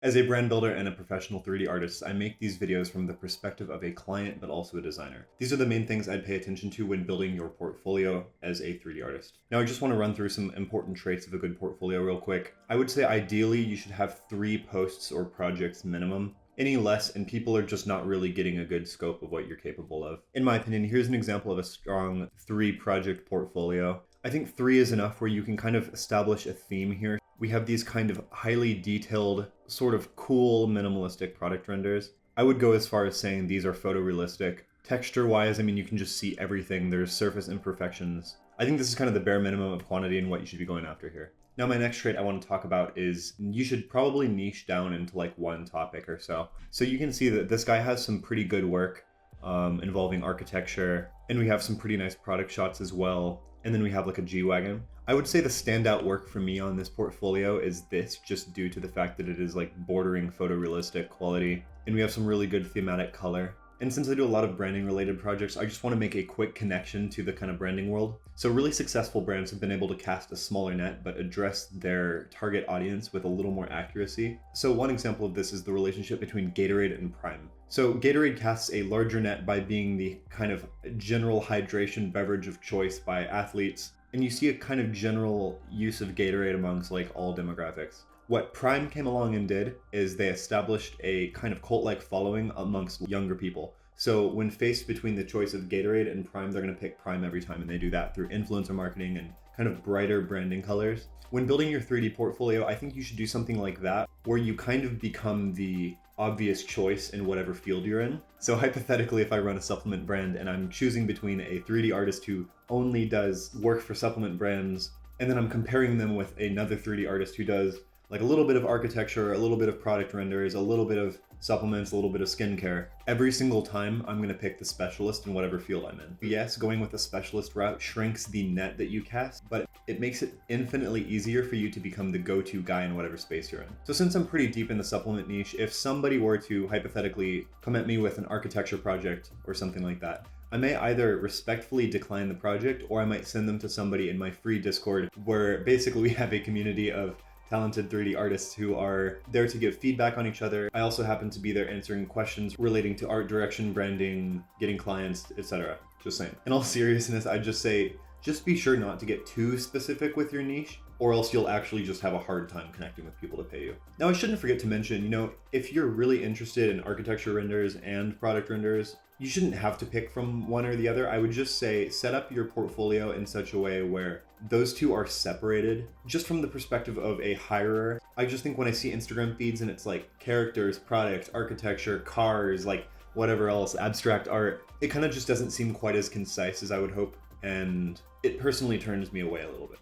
As a brand builder and a professional 3D artist, I make these videos from the perspective of a client but also a designer. These are the main things I'd pay attention to when building your portfolio as a 3D artist. Now I just want to run through some important traits of a good portfolio real quick. I would say ideally you should have 3 posts or projects minimum. Any less and people are just not really getting a good scope of what you're capable of. In my opinion, here's an example of a strong 3 project portfolio. I think 3 is enough where you can kind of establish a theme here. We have these kind of highly detailed, sort of cool, minimalistic product renders. I would go as far as saying these are photorealistic. Texture-wise, I mean, you can just see everything. There's surface imperfections. I think this is kind of the bare minimum of quantity and what you should be going after here. Now, my next trait I want to talk about is you should probably niche down into like one topic or so. So you can see that this guy has some pretty good work involving architecture, and we have some pretty nice product shots as well. And then we have like a G-Wagon. I would say the standout work for me on this portfolio is this, just due to the fact that it is like bordering photorealistic quality. And we have some really good thematic color. And since I do a lot of branding related projects, I just want to make a quick connection to the kind of branding world. So really successful brands have been able to cast a smaller net, but address their target audience with a little more accuracy. So one example of this is the relationship between Gatorade and Prime. So Gatorade casts a larger net by being the kind of general hydration beverage of choice by athletes. And you see a kind of general use of Gatorade amongst like all demographics. What Prime came along and did is they established a kind of cult-like following amongst younger people. So when faced between the choice of Gatorade and Prime, they're going to pick Prime every time, and they do that through influencer marketing and kind of brighter branding colors. When building your 3D portfolio, I think you should do something like that, where you kind of become the obvious choice in whatever field you're in. So hypothetically, if I run a supplement brand and I'm choosing between a 3D artist who only does work for supplement brands, and then I'm comparing them with another 3D artist who does like a little bit of architecture, a little bit of product renders, a little bit of supplements, a little bit of skincare. Every single time, I'm gonna pick the specialist in whatever field I'm in. Yes, going with a specialist route shrinks the net that you cast, but it makes it infinitely easier for you to become the go-to guy in whatever space you're in. So since I'm pretty deep in the supplement niche, if somebody were to hypothetically come at me with an architecture project or something like that, I may either respectfully decline the project, or I might send them to somebody in my free Discord, where basically we have a community of talented 3D artists who are there to give feedback on each other. I also happen to be there answering questions relating to art direction, branding, getting clients, etc. Just saying. In all seriousness, I'd just say, just be sure not to get too specific with your niche, or else you'll actually just have a hard time connecting with people to pay you. Now, I shouldn't forget to mention, if you're really interested in architecture renders and product renders, you shouldn't have to pick from one or the other. I would just say set up your portfolio in such a way where those two are separated. Just from the perspective of a hirer, I just think when I see Instagram feeds and it's like characters, product, architecture, cars, like whatever else, abstract art, it kind of just doesn't seem quite as concise as I would hope. And it personally turns me away a little bit.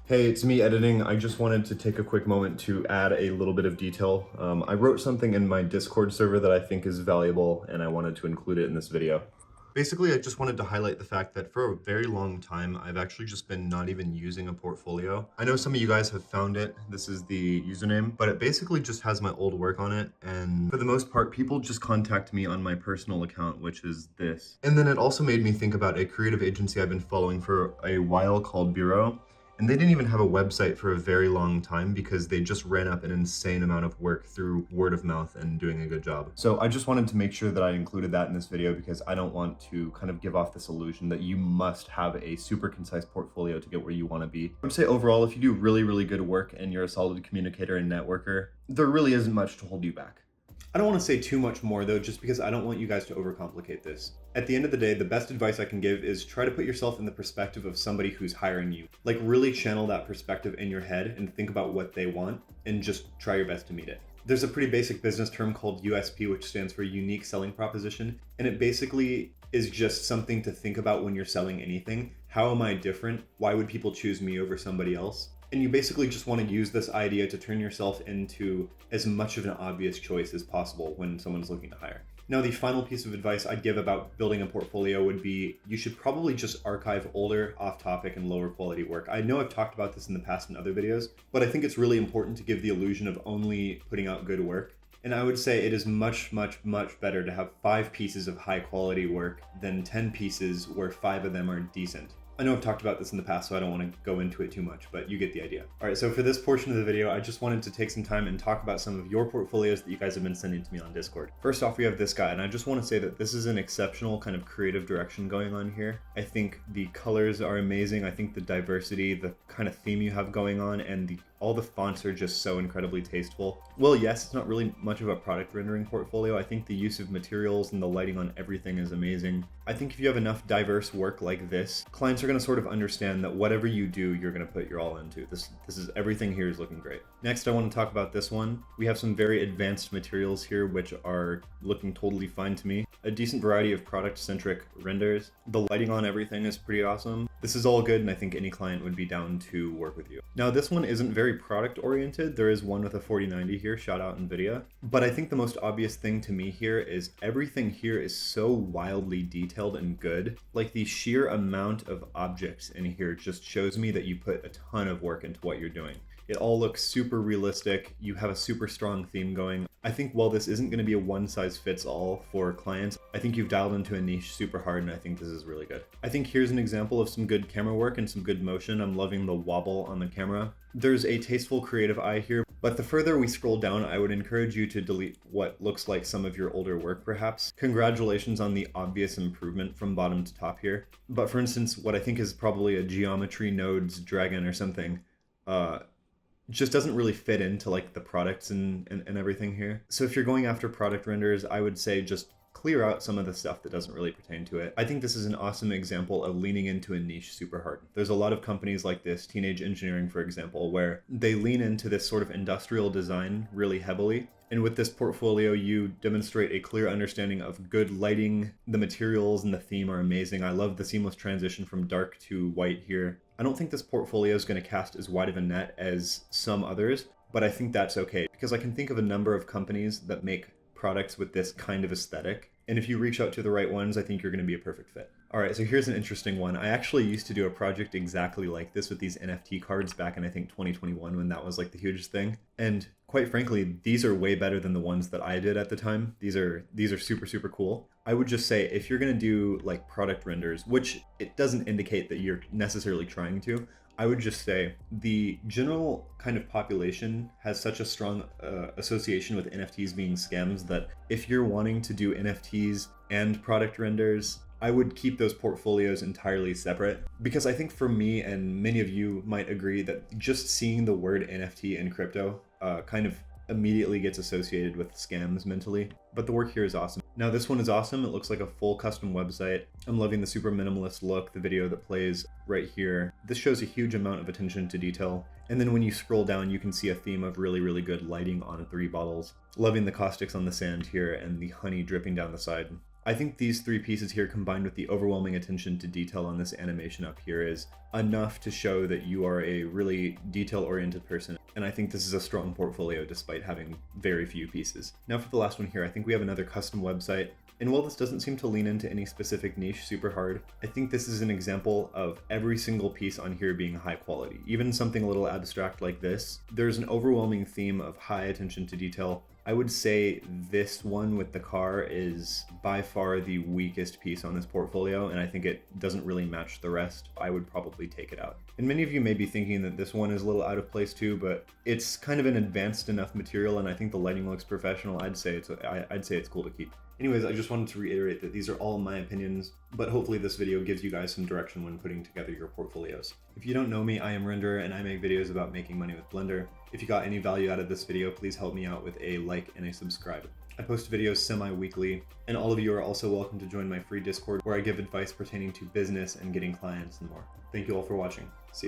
Hey, it's me editing. I just wanted to take a quick moment to add a little bit of detail. I wrote something in my Discord server that I think is valuable, and I wanted to include it in this video. Basically, I just wanted to highlight the fact that for a very long time, I've actually just been not even using a portfolio. I know some of you guys have found it. This is the username, but it basically just has my old work on it. And for the most part, people just contact me on my personal account, which is this. And then it also made me think about a creative agency I've been following for a while called Bureau. And they didn't even have a website for a very long time because they just ran up an insane amount of work through word of mouth and doing a good job. So I just wanted to make sure that I included that in this video because I don't want to kind of give off this illusion that you must have a super concise portfolio to get where you want to be. I would say overall, if you do really, really good work and you're a solid communicator and networker, there really isn't much to hold you back. I don't want to say too much more though, just because I don't want you guys to overcomplicate this. At the end of the day, the best advice I can give is try to put yourself in the perspective of somebody who's hiring you. Like really channel that perspective in your head and think about what they want and just try your best to meet it. There's a pretty basic business term called USP, which stands for unique selling proposition. And it basically is just something to think about when you're selling anything. How am I different? Why would people choose me over somebody else? And you basically just want to use this idea to turn yourself into as much of an obvious choice as possible when someone's looking to hire. Now, the final piece of advice I'd give about building a portfolio would be you should probably just archive older, off-topic, and lower quality work. I know I've talked about this in the past in other videos, but I think it's really important to give the illusion of only putting out good work. And I would say it is much, much, much better to have 5 pieces of high quality work than 10 pieces where 5 of them are decent. I know I've talked about this in the past, so I don't want to go into it too much, but you get the idea. All right, so for this portion of the video, I just wanted to take some time and talk about some of your portfolios that you guys have been sending to me on Discord. First off, we have this guy, and I just want to say that this is an exceptional kind of creative direction going on here. I think the colors are amazing. I think the diversity, the kind of theme you have going on, and all the fonts are just so incredibly tasteful. Well, yes, it's not really much of a product rendering portfolio. I think the use of materials and the lighting on everything is amazing. I think if you have enough diverse work like this, clients are going to sort of understand that whatever you do, you're going to put your all into. This is everything here is looking great. Next, I want to talk about this one. We have some very advanced materials here, which are looking totally fine to me. A decent variety of product-centric renders. The lighting on everything is pretty awesome. This is all good, and I think any client would be down to work with you. Now, this one isn't very product-oriented. There is one with a 4090 here, shout out NVIDIA. But I think the most obvious thing to me here is everything here is so wildly detailed and good. Like, the sheer amount of objects in here just shows me that you put a ton of work into what you're doing. It all looks super realistic. You have a super strong theme going. I think while this isn't going to be a one-size-fits-all for clients, I think you've dialed into a niche super hard, and I think this is really good. I think here's an example of some good camera work and some good motion. I'm loving the wobble on the camera. There's a tasteful creative eye here, but the further we scroll down, I would encourage you to delete what looks like some of your older work, perhaps. Congratulations on the obvious improvement from bottom to top here. But for instance, what I think is probably a geometry nodes dragon or something, just doesn't really fit into like the products and everything here. So if you're going after product renders, I would say just clear out some of the stuff that doesn't really pertain to it. I think this is an awesome example of leaning into a niche super hard. There's a lot of companies like this, Teenage Engineering, for example, where they lean into this sort of industrial design really heavily. And with this portfolio, you demonstrate a clear understanding of good lighting. The materials and the theme are amazing. I love the seamless transition from dark to white here. I don't think this portfolio is going to cast as wide of a net as some others, but I think that's okay because I can think of a number of companies that make products with this kind of aesthetic. And if you reach out to the right ones, I think you're going to be a perfect fit. All right, so here's an interesting one. I actually used to do a project exactly like this with these NFT cards back in, I think, 2021 when that was like the hugest thing. And quite frankly, these are way better than the ones that I did at the time. These are super, super cool. I would just say if you're going to do like product renders, which it doesn't indicate that you're necessarily trying to, I would just say the general kind of population has such a strong association with NFTs being scams that if you're wanting to do NFTs and product renders, I would keep those portfolios entirely separate, because I think for me, and many of you might agree, that just seeing the word NFT in crypto kind of immediately gets associated with scams mentally. But the work here is awesome. Now this one is awesome. It looks like a full custom website. I'm loving the super minimalist look, the video that plays right here. This shows a huge amount of attention to detail. And then when you scroll down, you can see a theme of really, really good lighting on 3 bottles. Loving the caustics on the sand here and the honey dripping down the side. I think these 3 pieces here combined with the overwhelming attention to detail on this animation up here is enough to show that you are a really detail-oriented person. And I think this is a strong portfolio despite having very few pieces. Now for the last one here, I think we have another custom website. And while this doesn't seem to lean into any specific niche super hard, I think this is an example of every single piece on here being high quality. Even something a little abstract like this, there's an overwhelming theme of high attention to detail. I would say this one with the car is by far the weakest piece on this portfolio, and I think it doesn't really match the rest. I would probably take it out. And many of you may be thinking that this one is a little out of place too, but it's kind of an advanced enough material, and I think the lighting looks professional. I'd say it's cool to keep. Anyways, I just wanted to reiterate that these are all my opinions, but hopefully this video gives you guys some direction when putting together your portfolios. If you don't know me, I am Renderer and I make videos about making money with Blender. If you got any value out of this video, please help me out with a like and a subscribe. I post videos semi-weekly, and all of you are also welcome to join my free Discord where I give advice pertaining to business and getting clients and more. Thank you all for watching. See ya.